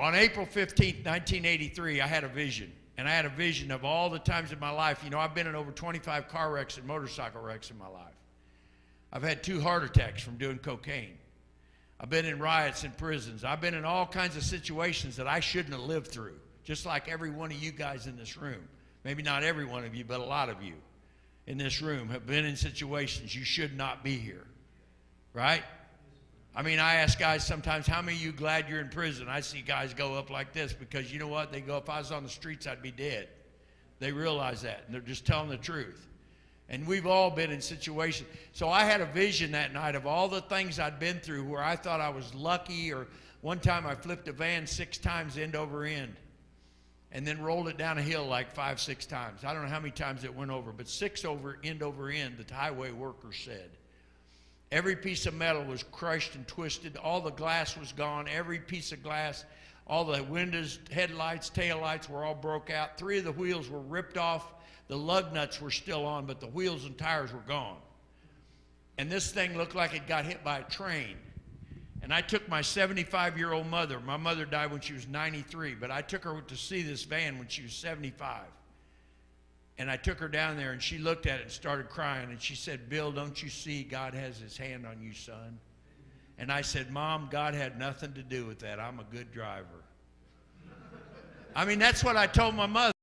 On April 15th, 1983, I had a vision. And I had a vision of all the times in my life. You know, I've been in over 25 car wrecks and motorcycle wrecks in my life. I've had 2 heart attacks from doing cocaine. I've been in riots in prisons. I've been in all kinds of situations that I shouldn't have lived through, just like every one of you guys in this room. Maybe not every one of you, but a lot of you in this room have been in situations you should not be here, right? I mean, I ask guys sometimes, how many of you glad you're in prison? I see guys go up like this because you know what? They go, if I was on the streets, I'd be dead. They realize that, and they're just telling the truth. And we've all been in situations. So I had a vision that night of all the things I'd been through where I thought I was lucky, or one time I flipped a van 6 times end over end and then rolled it down a hill like 5, 6 times. I don't know how many times it went over, but 6 over end, the highway workers said. Every piece of metal was crushed and twisted. All the glass was gone. Every piece of glass, all the windows, headlights, taillights were all broke out. 3 of the wheels were ripped off. The lug nuts were still on, but the wheels and tires were gone. And this thing looked like it got hit by a train. And I took my 75-year-old mother. My mother died when she was 93, but I took her to see this van when she was 75. And I took her down there, and she looked at it and started crying. And she said, Bill, don't you see God has his hand on you, son? And I said, Mom, God had nothing to do with that. I'm a good driver. I mean, that's what I told my mother.